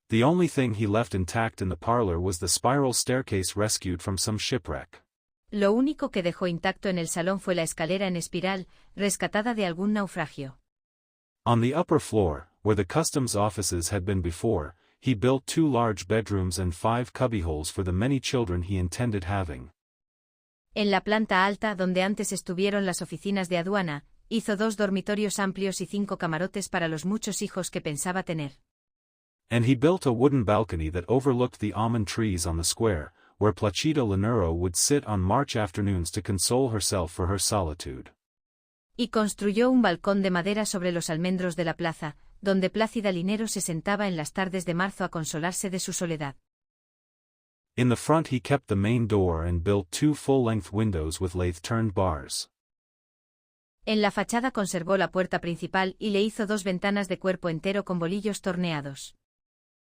The only thing he left intact in the parlor was the spiral staircase rescued from some shipwreck. Lo único que dejó intacto en el salón fue la escalera en espiral, rescatada de algún naufragio. On the upper floor, where the customs offices had been before, he built 2 large bedrooms and 5 cubbyholes for the many children he intended having. En la planta alta, donde antes estuvieron las oficinas de aduana, hizo 2 dormitorios amplios y 5 camarotes para los muchos hijos que pensaba tener. And he built a wooden balcony that overlooked the almond trees on the square, where Placida Linero would sit on March afternoons to console herself for her solitude. Y construyó un balcón de madera sobre los almendros de la plaza, donde Plácida Linero se sentaba en las tardes de marzo a consolarse de su soledad. In the front he kept the main door and built 2 full-length windows with lathe-turned bars. En la fachada conservó la puerta principal y le hizo 2 ventanas de cuerpo entero con bolillos torneados.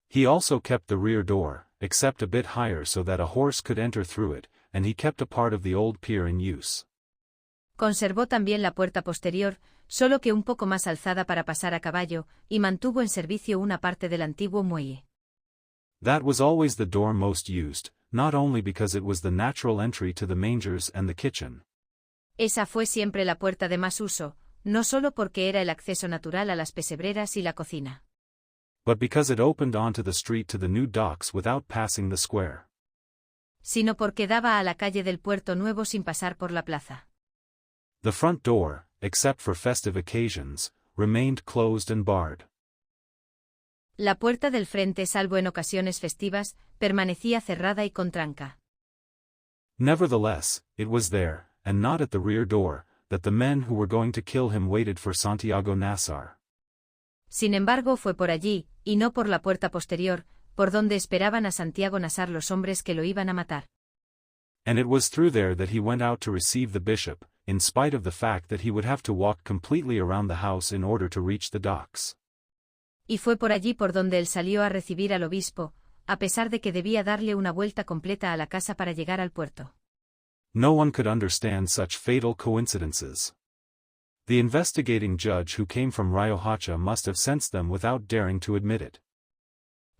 He also kept the rear door, except a bit higher so that a horse could enter through it, and he kept a part of the old pier in use. Conservó también la puerta posterior, solo que un poco más alzada para pasar a caballo, y mantuvo en servicio una parte del antiguo muelle. That was always the door most used, not only because it was the natural entry to the mangers and the kitchen. Esa fue siempre la puerta de más uso, no solo porque era el acceso natural a las pesebreras y la cocina. But because it opened onto the street to the new docks without passing the square. Sino porque daba a la calle del Puerto Nuevo sin pasar por la plaza. The front door, except for festive occasions, remained closed and barred. La puerta del frente, salvo en ocasiones festivas, permanecía cerrada y con tranca. Nevertheless, it was there, and not at the rear door, that the men who were going to kill him waited for Santiago Nassar. Sin embargo, fue por allí, y no por la puerta posterior, por donde esperaban a Santiago Nassar los hombres que lo iban a matar. And it was through there that he went out to receive the bishop, in spite of the fact that he would have to walk completely around the house in order to reach the docks. Y fue por allí por donde él salió a recibir al obispo, a pesar de que debía darle una vuelta completa a la casa para llegar al puerto. No one could understand such fatal coincidences. The investigating judge who came from Riohacha must have sensed them without daring to admit it.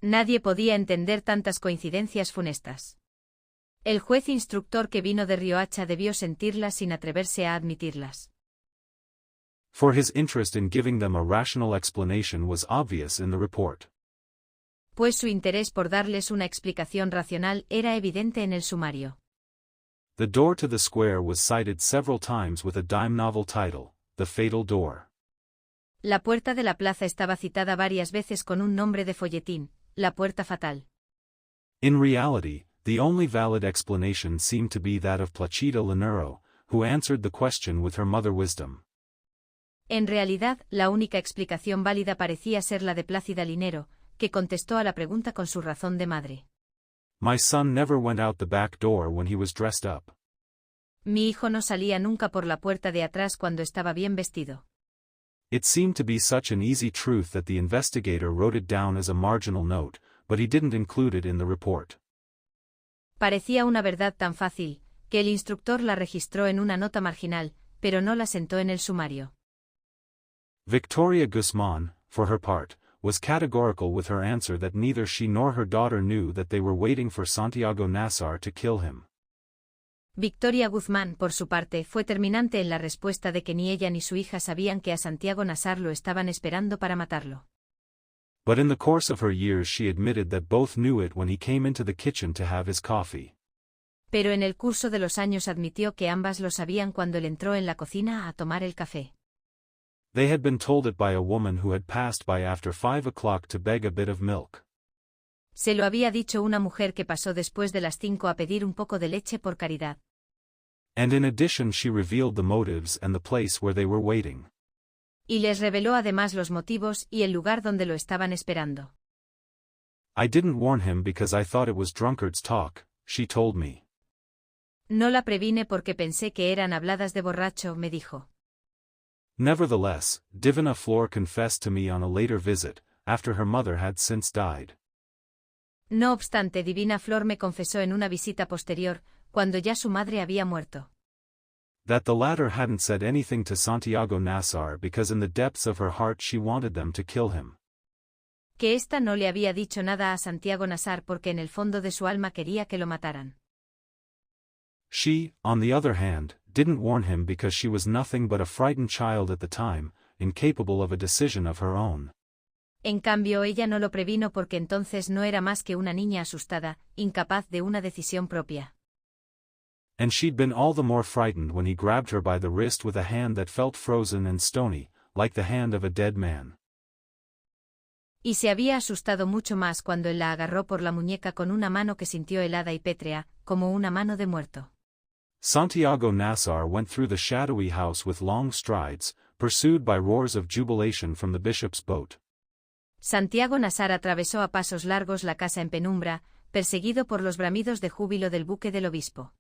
Nadie podía entender tantas coincidencias funestas. El juez instructor que vino de Riohacha debió sentirlas sin atreverse a admitirlas. For his interest in giving them a rational explanation was obvious in the report. Pues su interés por darles una explicación racional era evidente en el sumario. The door to the square was cited several times with a dime novel title, The Fatal Door. La puerta de la plaza estaba citada varias veces con un nombre de folletín, La Puerta Fatal. In reality, the only valid explanation seemed to be that of Placida Linero, who answered the question with her mother wisdom. En realidad, la única explicación válida parecía ser la de Plácida Linero, que contestó a la pregunta con su razón de madre. My son never went out the back door when he was dressed up. Mi hijo no salía nunca por la puerta de atrás cuando estaba bien vestido. It seemed to be such an easy truth that the investigator wrote it down as a marginal note, but he didn't include it in the report. Parecía una verdad tan fácil, que el instructor la registró en una nota marginal, pero no la sentó en el sumario. Victoria Guzman, for her part, was categorical with her answer that neither she nor her daughter knew that they were waiting for Santiago Nassar to kill him. Victoria Guzmán, por su parte, fue terminante en la respuesta de que ni ella ni su hija sabían que a Santiago Nassar lo estaban esperando para matarlo. But in the course of her years she admitted that both knew it when he came into the kitchen to have his coffee. Pero en el curso de los años admitió que ambas lo sabían cuando él entró en la cocina a tomar el café. They had been told it by a woman who had passed by after 5 o'clock to beg a bit of milk. Se lo había dicho una mujer que pasó después de las 5 a pedir un poco de leche por caridad. And in addition she revealed the motives and the place where they were waiting. Y les reveló además los motivos y el lugar donde lo estaban esperando. I didn't warn him because I thought it was drunkards' talk, she told me. No la previne porque pensé que eran habladas de borracho, me dijo. Nevertheless, Divina Flor confessed to me on a later visit, after her mother had since died. No obstante, Divina Flor me confesó en una visita posterior, cuando ya su madre había muerto. That the latter hadn't said anything to Santiago Nassar because in the depths of her heart she wanted them to kill him. Que ésta no le había dicho nada a Santiago Nassar porque en el fondo de su alma quería que lo mataran. She, on the other hand, didn't warn him because she was nothing but a frightened child at the time, incapable of a decision of her own. En cambio ella no lo previno porque entonces no era más que una niña asustada, incapaz de una decisión propia. And she'd been all the more frightened when he grabbed her by the wrist with a hand that felt frozen and stony, like the hand of a dead man. Y se había asustado mucho más cuando él la agarró por la muñeca con una mano que sintió helada y pétrea, como una mano de muerto. Santiago Nassar went through the shadowy house with long strides, pursued by roars of jubilation from the bishop's boat. Santiago Nassar atravesó a pasos largos la casa en penumbra, perseguido por los bramidos de júbilo del buque del obispo.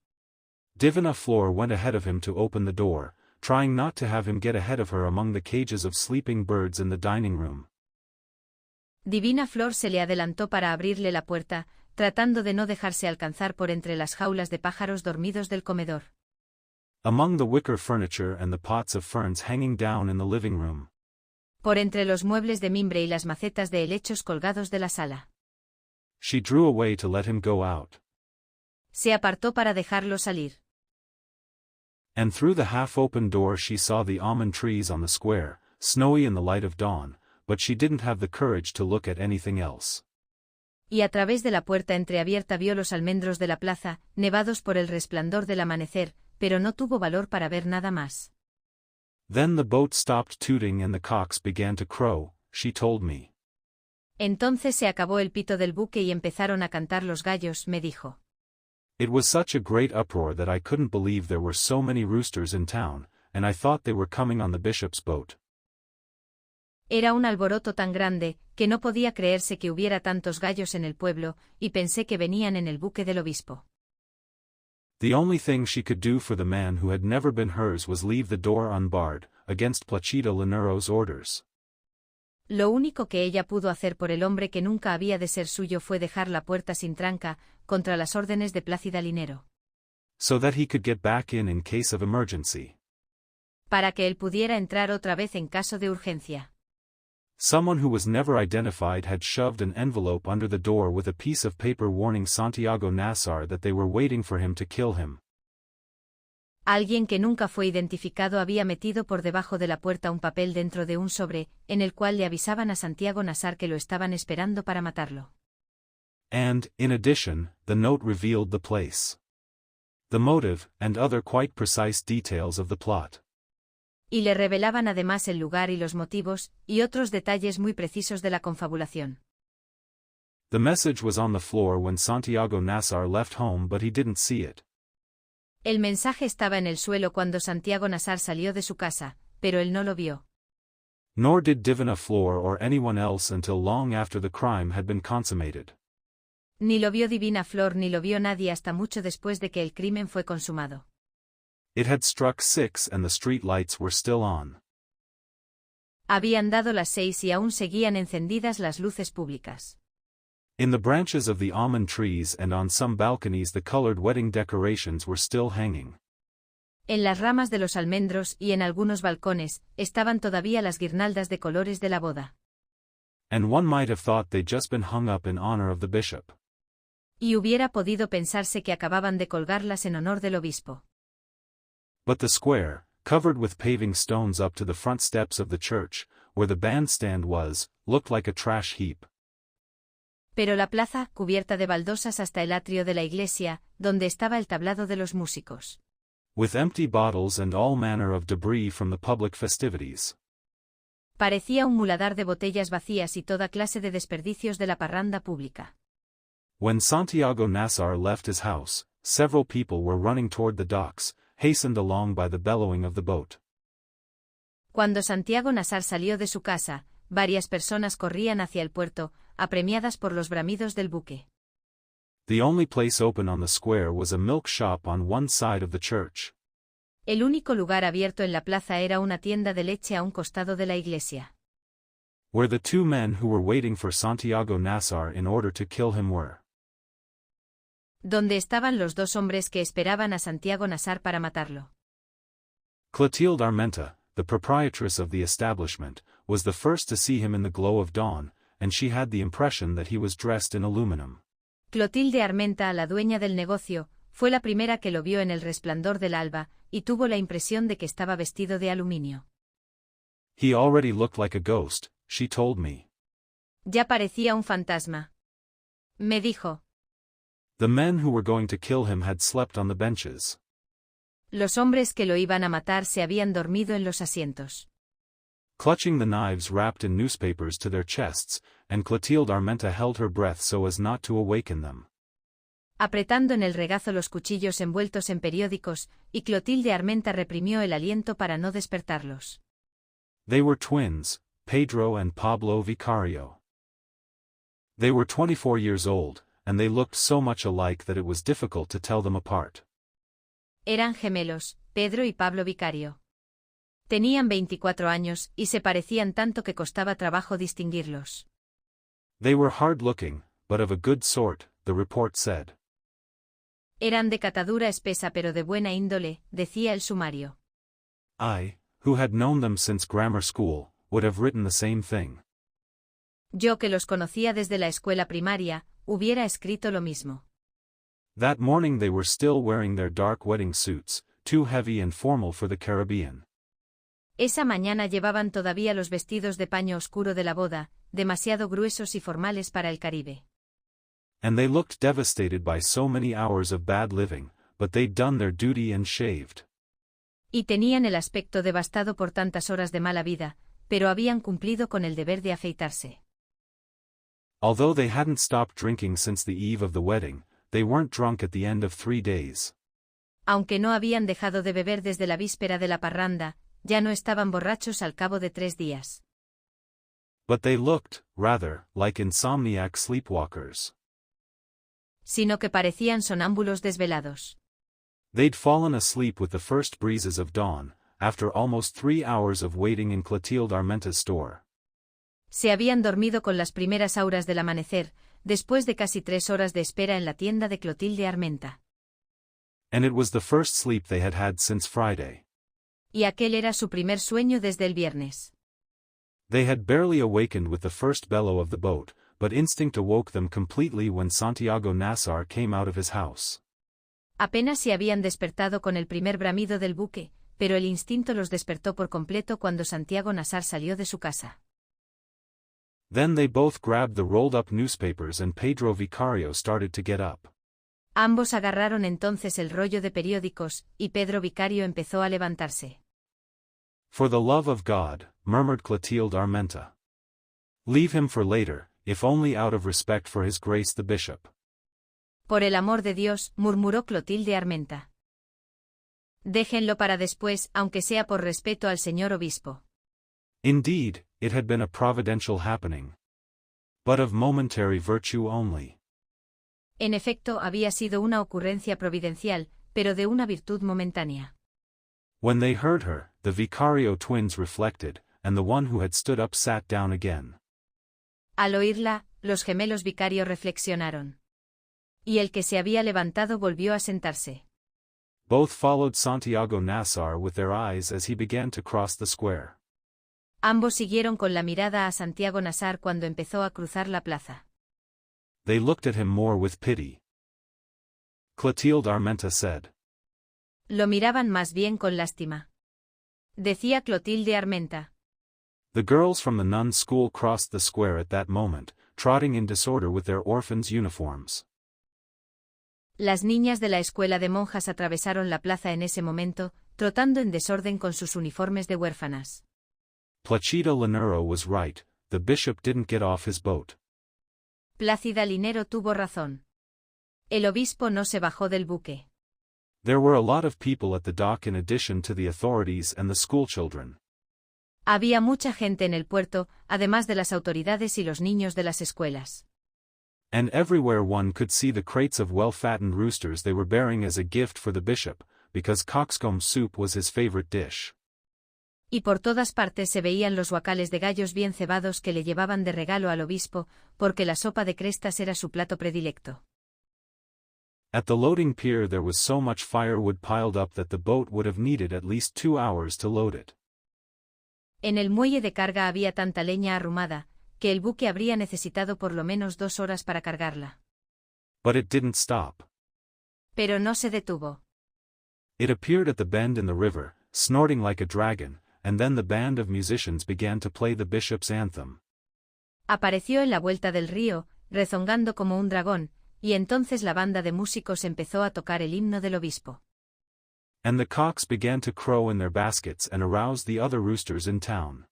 Divina Flor went ahead of him to open the door, trying not to have him get ahead of her among the cages of sleeping birds in the dining room. Divina Flor se le adelantó para abrirle la puerta, tratando de no dejarse alcanzar por entre las jaulas de pájaros dormidos del comedor. Among the wicker furniture and the pots of ferns hanging down in the living room. Por entre los muebles de mimbre y las macetas de helechos colgados de la sala. She drew away to let him go out. Se apartó para dejarlo salir. And through the half-open door she saw the almond trees on the square, snowy in the light of dawn, but she didn't have the courage to look at anything else. Y a través de la puerta entreabierta vio los almendros de la plaza, nevados por el resplandor del amanecer, pero no tuvo valor para ver nada más. Then the boat stopped tooting and the cocks began to crow, she told me. Entonces se acabó el pito del buque y empezaron a cantar los gallos, me dijo. It was such a great uproar that I couldn't believe there were so many roosters in town, and I thought they were coming on the bishop's boat. Era un alboroto tan grande, que no podía creerse que hubiera tantos gallos en el pueblo, y pensé que venían en el buque del obispo. The only thing she could do for the man who had never been hers was leave the door unbarred, against Placido Linero's orders. Lo único que ella pudo hacer por el hombre que nunca había de ser suyo fue dejar la puerta sin tranca, contra las órdenes de Plácida Linero. So that he could get back in case of emergency. Para que él pudiera entrar otra vez en caso de urgencia. Someone who was never identified had shoved an envelope under the door with a piece of paper warning Santiago Nassar that they were waiting for him to kill him. Alguien que nunca fue identificado había metido por debajo de la puerta un papel dentro de un sobre, en el cual le avisaban a Santiago Nassar que lo estaban esperando para matarlo. And, in addition, the note revealed the place, the motive, and other quite precise details of the plot. Y le revelaban además el lugar y los motivos, y otros detalles muy precisos de la confabulación. The message was on the floor when Santiago Nassar left home, but he didn't see it. El mensaje estaba en el suelo cuando Santiago Nassar salió de su casa, pero él no lo vio. Nor did Divina Flor or anyone else until long after the crime had been consummated. Ni lo vio Divina Flor ni lo vio nadie hasta mucho después de que el crimen fue consumado. It had struck 6 and the street lights were still on. Habían dado las 6 y aún seguían encendidas las luces públicas. In the branches of the almond trees and on some balconies the colored wedding decorations were still hanging. En las ramas de los almendros y en algunos balcones, estaban todavía las guirnaldas de colores de la boda. And one might have thought they'd just been hung up in honor of the bishop. Y hubiera podido pensarse que acababan de colgarlas en honor del obispo. But the square, covered with paving stones up to the front steps of the church, where the bandstand was, looked like a trash heap. Pero la plaza, cubierta de baldosas hasta el atrio de la iglesia, donde estaba el tablado de los músicos. With empty bottles and all manner of debris from the public festivities. Parecía un muladar de botellas vacías y toda clase de desperdicios de la parranda pública. When Santiago Nassar left his house, several people were running toward the docks, hastened along by the bellowing of the boat. Cuando Santiago Nassar salió de su casa, varias personas corrían hacia el puerto, apremiadas por los bramidos del buque. The only place open on the square was a milk shop on one side of the church. El único lugar abierto en la plaza era una tienda de leche a un costado de la iglesia. Where the 2 men who were waiting for Santiago Nassar in order to kill him were. Donde estaban los 2 hombres que esperaban a Santiago Nassar para matarlo. Clotilde Armenta, the proprietress of the establishment, was the first to see him in the glow of dawn, and she had the impression that he was dressed in aluminum. Clotilde Armenta, la dueña del negocio, fue la primera que lo vio en el resplandor del alba, y tuvo la impresión de que estaba vestido de aluminio. He already looked like a ghost, she told me. Ya parecía un fantasma. Me dijo. The men who were going to kill him had slept on the benches. Los hombres que lo iban a matar se habían dormido en los asientos. Clutching the knives wrapped in newspapers to their chests, and Clotilde Armenta held her breath so as not to awaken them. Apretando en el regazo los cuchillos envueltos en periódicos, y Clotilde Armenta reprimió el aliento para no despertarlos. They were twins, Pedro and Pablo Vicario. They were 24 years old, and they looked so much alike that it was difficult to tell them apart. Eran gemelos, Pedro y Pablo Vicario. Tenían 24 años, y se parecían tanto que costaba trabajo distinguirlos. They were hard-looking, but of a good sort, the report said. Eran de catadura espesa pero de buena índole, decía el sumario. I, who had known them since grammar school, would have written the same thing. Yo que los conocía desde la escuela primaria, hubiera escrito lo mismo. That morning they were still wearing their dark wedding suits, too heavy and formal for the Caribbean. Esa mañana llevaban todavía los vestidos de paño oscuro de la boda, demasiado gruesos y formales para el Caribe. And they looked devastated by so many hours of bad living, but they'd done their duty and shaved. Y tenían el aspecto devastado por tantas horas de mala vida, pero habían cumplido con el deber de afeitarse. Although they hadn't stopped drinking since the eve of the wedding, they weren't drunk at the end of 3 days. Aunque no habían dejado de beber desde la víspera de la parranda, ya no estaban borrachos al cabo de 3 días. But they looked, rather, like insomniac sleepwalkers. Sino que parecían sonámbulos desvelados. They'd fallen asleep with the first breezes of dawn, after almost 3 hours of waiting in Clotilde Armenta's store. Se habían dormido con las primeras auras del amanecer, después de casi 3 horas de espera en la tienda de Clotilde Armenta. And it was the first sleep they had had since Friday. Y aquel era su primer sueño desde el viernes. They had barely awakened with the first bellow of the boat, but instinct awoke them completely when Santiago Nassar came out of his house. Apenas se habían despertado con el primer bramido del buque, pero el instinto los despertó por completo cuando Santiago Nassar salió de su casa. Then they both grabbed the rolled-up newspapers and Pedro Vicario started to get up. Ambos agarraron entonces el rollo de periódicos, y Pedro Vicario empezó a levantarse. For the love of God, murmured Clotilde Armenta. Leave him for later, if only out of respect for his grace the bishop. Por el amor de Dios, murmuró Clotilde Armenta. Déjenlo para después, aunque sea por respeto al señor obispo. Indeed, it had been a providential happening. But of momentary virtue only. En efecto, había sido una ocurrencia providencial, pero de una virtud momentánea. When they heard her, the Vicario twins reflected, and the one who had stood up sat down again. Al oírla, los gemelos Vicario reflexionaron. Y el que se había levantado volvió a sentarse. Both followed Santiago Nassar with their eyes as he began to cross the square. Ambos siguieron con la mirada a Santiago Nassar cuando empezó a cruzar la plaza. They looked at him more with pity. Clotilde Armenta said. Lo miraban más bien con lástima. Decía Clotilde Armenta. The girls from the nuns' school crossed the square at that moment, trotting in disorder with their orphans' uniforms. Las niñas de la escuela de monjas atravesaron la plaza en ese momento, trotando en desorden con sus uniformes de huérfanas. Placida Linero was right, the bishop didn't get off his boat. Plácida Linero tuvo razón. El obispo no se bajó del buque. There were a lot of people at the dock in addition to the authorities and the schoolchildren. Había mucha gente en el puerto, además de las autoridades y los niños de las escuelas. And everywhere one could see the crates of well-fattened roosters they were bearing as a gift for the bishop, because cockscomb soup was his favorite dish. Y por todas partes se veían los guacales de gallos bien cebados que le llevaban de regalo al obispo, porque la sopa de crestas era su plato predilecto. At the loading pier there was so much firewood piled up that the boat would have needed at least 2 hours to load it. En el muelle de carga había tanta leña arrumada, que el buque habría necesitado por lo menos 2 horas para cargarla. But it didn't stop. Pero no se detuvo. It appeared at the bend in the river, snorting like a dragon, and then the band of musicians began to play the bishop's anthem. Apareció en la vuelta del río, rezongando como un dragón, y entonces la banda de músicos empezó a tocar el himno del obispo. And the cocks began to crow in their baskets and aroused the other roosters in town.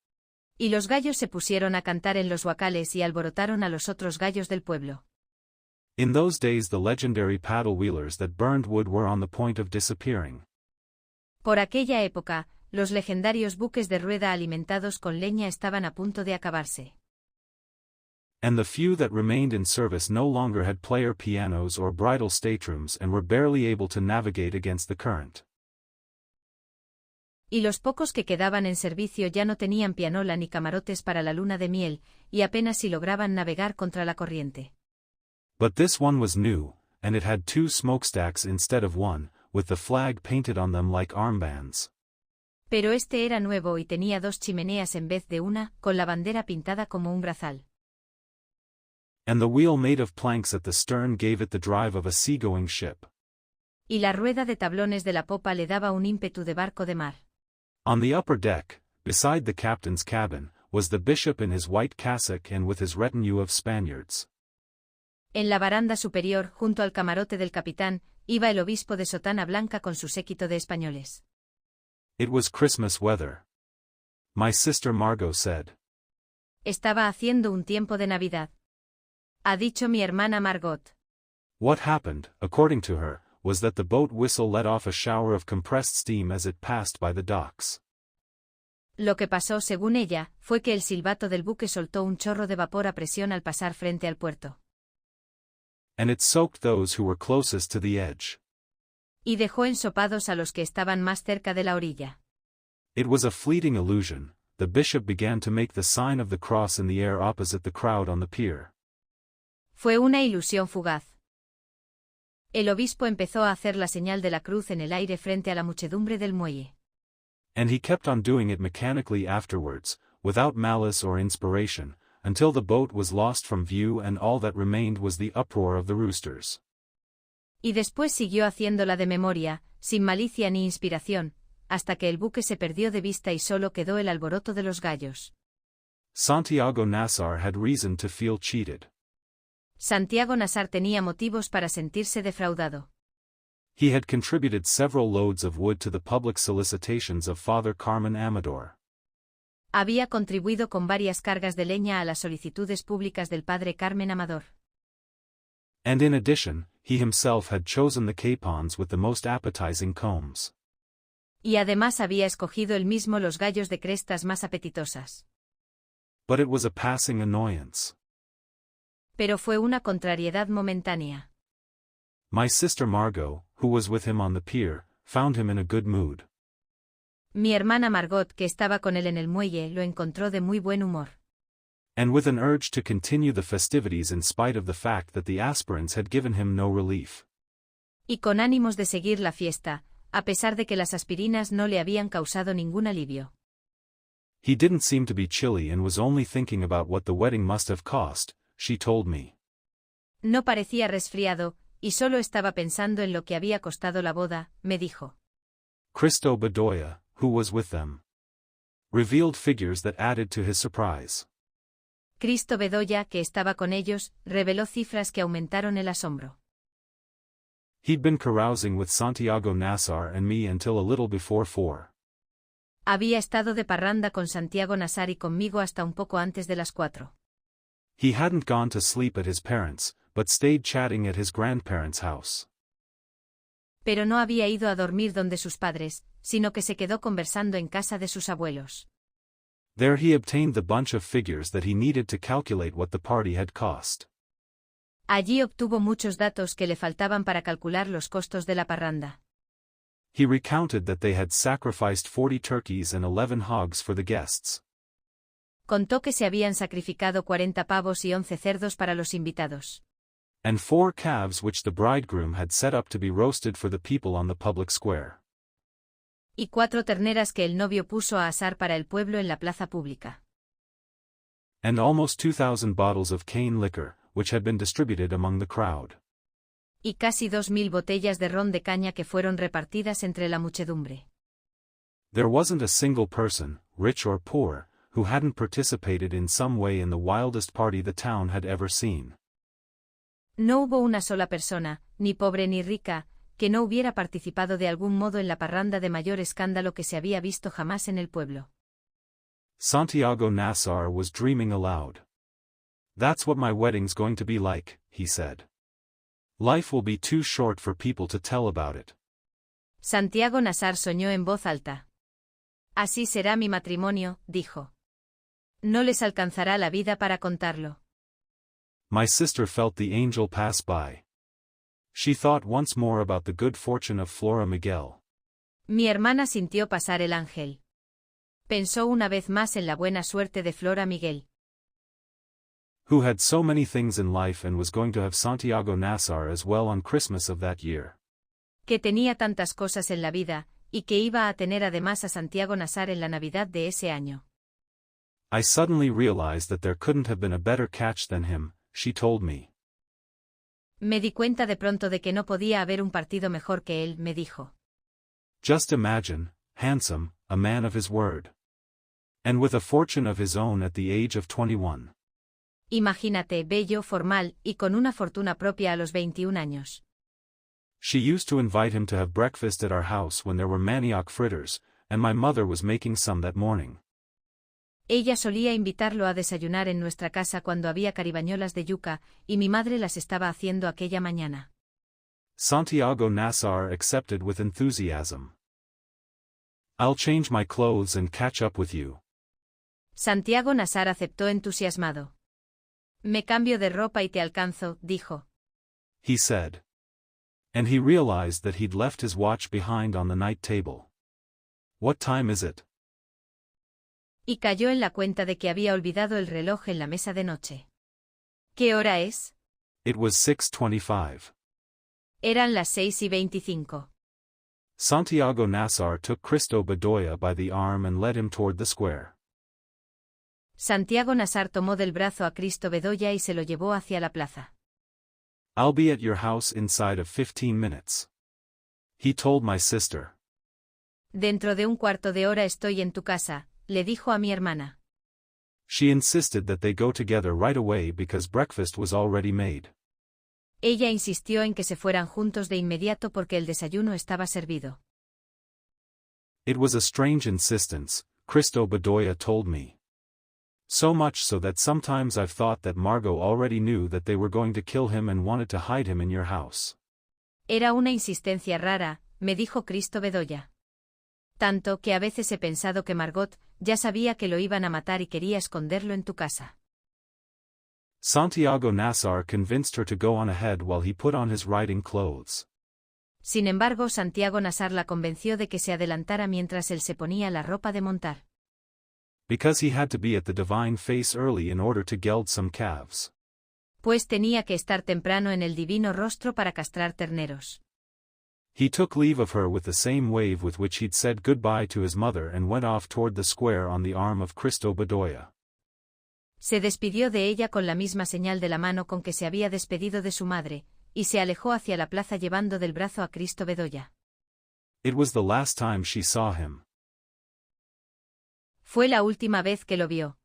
Y los gallos se pusieron a cantar en los huacales y alborotaron a los otros gallos del pueblo. In those days the legendary paddle wheelers that burned wood were on the point of disappearing. Por aquella época, los legendarios buques de rueda alimentados con leña estaban a punto de acabarse. And the few that remained in service no longer had player pianos or bridal staterooms and were barely able to navigate against the current. Y los pocos que quedaban en servicio ya no tenían pianola ni camarotes para la luna de miel, y apenas si lograban navegar contra la corriente. But this one was new, and it had 2 smokestacks instead of 1, with the flag painted on them like armbands. Pero este era nuevo y tenía 2 chimeneas en vez de una, con la bandera pintada como un brazal. And the wheel made of planks at the stern gave it the drive of a seagoing ship. Y la rueda de tablones de la popa le daba un ímpetu de barco de mar. On the upper deck, beside the captain's cabin, was the bishop in his white cassock and with his retinue of Spaniards. En la baranda superior, junto al camarote del capitán, iba el obispo de sotana blanca con su séquito de españoles. It was Christmas weather. My sister Margot said. Estaba haciendo un tiempo de Navidad. Ha dicho mi hermana Margot. What happened, according to her, was that the boat whistle let off a shower of compressed steam as it passed by the docks. Lo que pasó, según ella, fue que el silbato del buque soltó un chorro de vapor a presión al pasar frente al puerto. And it soaked those who were closest to the edge. Y dejó ensopados a los que estaban más cerca de la orilla. It was a fleeting illusion. The bishop began to make the sign of the cross in the air opposite the crowd on the pier. Fue una ilusión fugaz. El obispo empezó a hacer la señal de la cruz en el aire frente a la muchedumbre del muelle. And he kept on doing it mechanically afterwards, without malice or inspiration, until the boat was lost from view and all that remained was the uproar of the roosters. Y después siguió haciéndola de memoria, sin malicia ni inspiración, hasta que el buque se perdió de vista y solo quedó el alboroto de los gallos. Santiago Nassar had reason to feel cheated. Santiago Nassar tenía motivos para sentirse defraudado. He had contributed several loads of wood to the public solicitations of Father Carmen Amador. Había contribuido con varias cargas de leña a las solicitudes públicas del padre Carmen Amador. And in addition, he himself had chosen the capons with the most appetizing combs. Y además había escogido él mismo los gallos de crestas más apetitosas. But it was a passing annoyance. Pero fue una contrariedad momentánea. My sister Margot, who was with him on the pier, found him in a good mood. Mi hermana Margot, que estaba con él en el muelle, lo encontró de muy buen humor. And with an urge to continue the festivities in spite of the fact that the aspirins had given him no relief. Y con ánimos de seguir la fiesta, a pesar de que las aspirinas no le habían causado ningún alivio. He didn't seem to be chilly and was only thinking about what the wedding must have cost, she told me. No parecía resfriado, y solo estaba pensando en lo que había costado la boda, me dijo. Cristo Bedoya, who was with them, revealed figures that added to his surprise. Cristo Bedoya, que estaba con ellos, reveló cifras que aumentaron el asombro. He'd been carousing with Santiago Nassar and me until a little before 4. Había estado de parranda con Santiago Nassar y conmigo hasta un poco antes de las 4. He hadn't gone to sleep at his parents', but stayed chatting at his grandparents' house. Pero no había ido a dormir donde sus padres, sino que se quedó conversando en casa de sus abuelos. There he obtained the bunch of figures that he needed to calculate what the party had cost. Allí obtuvo muchos datos que le faltaban para calcular los costos de la parranda. He recounted that they had sacrificed 40 turkeys and 11 hogs for the guests. Contó que se habían sacrificado 40 pavos y 11 cerdos para los invitados. And 4 calves which the bridegroom had set up to be roasted for the people on the public square. Y 4 terneras que el novio puso a asar para el pueblo en la plaza pública. And almost 2,000 bottles of cane liquor, which had been distributed among the crowd. Y casi 2000 botellas de ron de caña que fueron repartidas entre la muchedumbre. There wasn't a single person, rich or poor, who hadn't participated in some way in the wildest party the town had ever seen. No hubo una sola persona, ni pobre ni rica, que no hubiera participado de algún modo en la parranda de mayor escándalo que se había visto jamás en el pueblo. Santiago Nassar was dreaming aloud. That's what my wedding's going to be like, he said. Life will be too short for people to tell about it. Santiago Nassar soñó en voz alta. Así será mi matrimonio, dijo. No les alcanzará la vida para contarlo. My sister felt the angel pass by. She thought once more about the good fortune of Flora Miguel. Mi hermana sintió pasar el ángel. Pensó una vez más en la buena suerte de Flora Miguel. Who had so many things in life and was going to have Santiago Nassar as well on Christmas of that year. Que tenía tantas cosas en la vida, y que iba a tener además a Santiago Nassar en la Navidad de ese año. I suddenly realized that there couldn't have been a better catch than him, she told me. Me di cuenta de pronto de que no podía haber un partido mejor que él, me dijo. Just imagine, handsome, a man of his word. And with a fortune of his own at the age of 21. Imagínate, bello, formal, y con una fortuna propia a los 21 años. She used to invite him to have breakfast at our house when there were manioc fritters, and my mother was making some that morning. Ella solía invitarlo a desayunar en nuestra casa cuando había caribañolas de yuca, y mi madre las estaba haciendo aquella mañana. Santiago Nassar accepted with enthusiasm. I'll change my clothes and catch up with you. Santiago Nassar aceptó entusiasmado. Me cambio de ropa y te alcanzo, dijo. He said. And he realized that he'd left his watch behind on the night table. What time is it? Y cayó en la cuenta de que había olvidado el reloj en la mesa de noche. ¿Qué hora es? It was 6:25. Eran las 6:25. Santiago Nassar took Cristo Bedoya by the arm and led him toward the square. Santiago Nassar tomó del brazo a Cristo Bedoya y se lo llevó hacia la plaza. I'll be at your house inside of 15 minutes. He told my sister. Dentro de un cuarto de hora estoy en tu casa, le dijo a mi hermana. She insisted that they go together right away because breakfast was already made. Ella insistió en que se fueran juntos de inmediato porque el desayuno estaba servido. It was a strange insistence, Cristo Bedoya told me. So much so that sometimes I've thought that Margot already knew that they were going to kill him and wanted to hide him in your house. Era una insistencia rara, me dijo Cristo Bedoya. Tanto que a veces he pensado que Margot ya sabía que lo iban a matar y quería esconderlo en tu casa. Santiago Nassar convinced her to go on ahead while he put on his riding clothes. Sin embargo, Santiago Nassar la convenció de que se adelantara mientras él se ponía la ropa de montar. Because he had to be at the divine face early in order to geld some calves. Pues tenía que estar temprano en el divino rostro para castrar terneros. He took leave of her with the same wave with which he'd said goodbye to his mother and went off toward the square on the arm of Cristo Bedoya. Se despidió de ella con la misma señal de la mano con que se había despedido de su madre, y se alejó hacia la plaza llevando del brazo a Cristo Bedoya. It was the last time she saw him. Fue la última vez que lo vio.